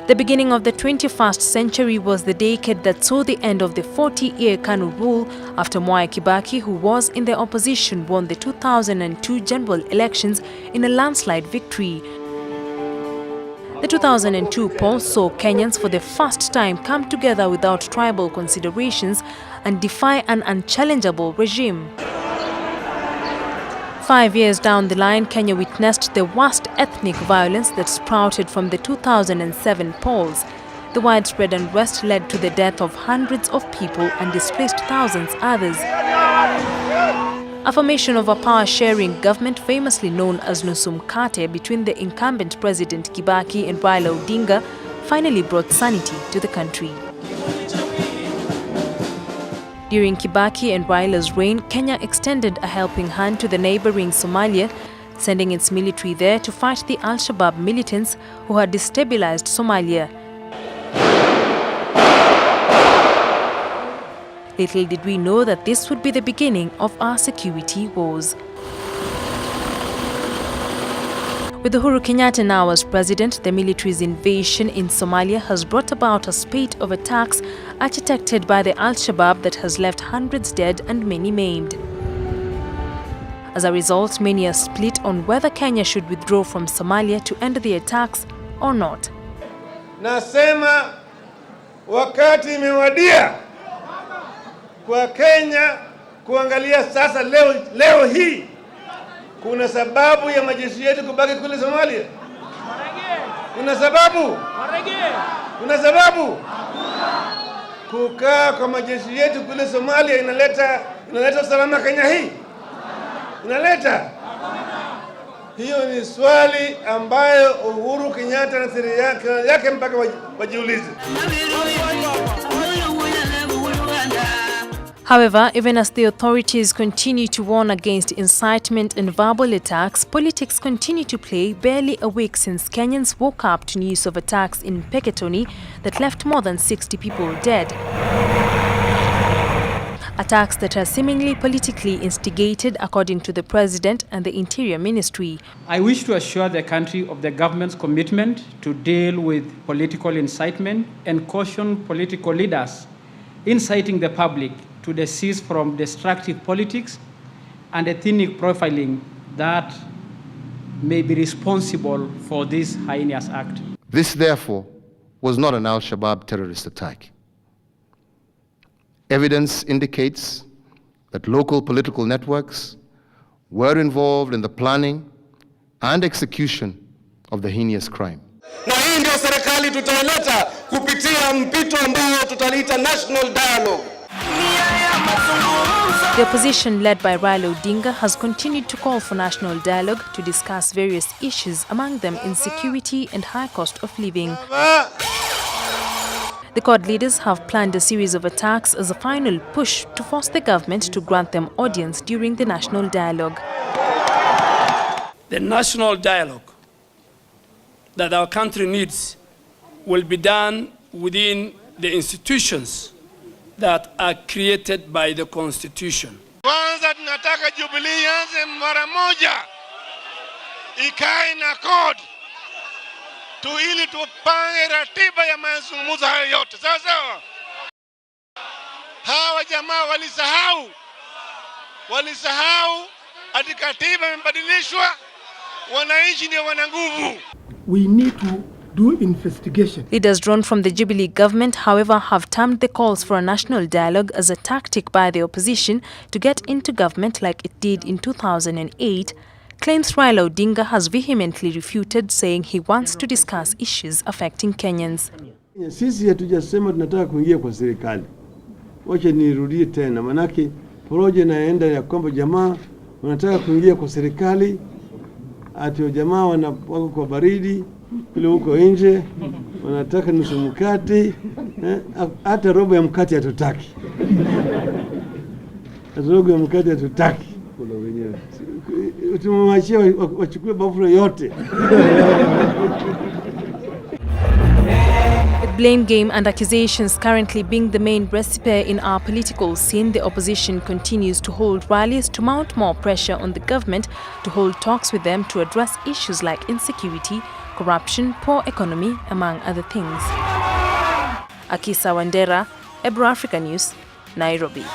The beginning of the 21st century was the decade that saw the end of the 40-year KANU rule after Mwai Kibaki, who was in the opposition, won the 2002 general elections in a landslide victory. The 2002 poll saw Kenyans for the first time come together without tribal considerations and defy an unchallengeable regime. 5 years down the line, Kenya witnessed the worst ethnic violence that sprouted from the 2007 polls. The widespread unrest led to the death of hundreds of people and displaced thousands others. A formation of a power-sharing government famously known as Nusu Mkate between the incumbent President Kibaki and Raila Odinga finally brought sanity to the country. During Kibaki and Raila's reign, Kenya extended a helping hand to the neighboring Somalia, sending its military there to fight the Al-Shabaab militants who had destabilized Somalia. Little did we know that this would be the beginning of our security wars. With Uhuru Kenyatta now as president, the military's invasion in Somalia has brought about a spate of attacks architected by the Al-Shabaab that has left hundreds dead and many maimed. As a result, many are split on whether Kenya should withdraw from Somalia to end the attacks or not. Nasema wakati imewadia kwa Kenya kuangalia sasa leo hii kuna sababu ya majeshi yetu kubaki kule Somalia. Kuna sababu? Kuna sababu? Kukaa kwa majeshi yetu kule Somalia inaleta usalama Kenya hii? Inaleta? Hiyo ni swali ambayo Uhuru Kenyatta na serikali yake mpaka wajiulize. However, even as the authorities continue to warn against incitement and verbal attacks, politics continue to play barely a week since Kenyans woke up to news of attacks in Peketoni that left more than 60 people dead. Attacks that are seemingly politically instigated, according to the President and the Interior Ministry. I wish to assure the country of the government's commitment to deal with political incitement and caution political leaders inciting the public to desist from destructive politics and ethnic profiling that may be responsible for this heinous act. This, therefore, was not an Al-Shabaab terrorist attack. Evidence indicates that local political networks were involved in the planning and execution of the heinous crime. Na hii ndio serikali tutaileta kupitia mpito ambao tutaliita national dialogue. The opposition, led by Raila Odinga, has continued to call for national dialogue to discuss various issues, among them insecurity and high cost of living. The CORD leaders have planned a series of attacks as a final push to force the government to grant them audience during the national dialogue. The national dialogue that our country needs will be done within the institutions that are created by the Constitution. Kwanza tunataka Jubilee yanze mara moja ikae na CORD tu ili tupange ratiba ya mazungumzo hayo yote. Sasa hawa jamaa walisahau ati katiba imebadilishwa, wananchi ndio wana nguvu. We need to do investigation. Leaders drawn from the Jubilee government, however, have termed the calls for a national dialogue as a tactic by the opposition to get into government like it did in 2008, claims Raila Odinga has vehemently refuted, saying he wants to discuss issues affecting Kenyans. Sisi hatujasema tunataka kuingia kwa serikali. Wacha nirudie tena, manake proje naenda ya kwamba jamaa wanataka kuingia kwa serikali, ati jamaa wako kwa baridi kule huko nje, wanataka nusu mkate, hata robo ya mkate hatutaki. Hata robo ya mkate hatutaki. Tumewachia wachukue bafura yote. With blame game and accusations currently being the main recipe in our political scene, the opposition continues to hold rallies to mount more pressure on the government to hold talks with them to address issues like insecurity, corruption, poor economy, among other things. Akisa Wandera, Ebro Africa News, Nairobi.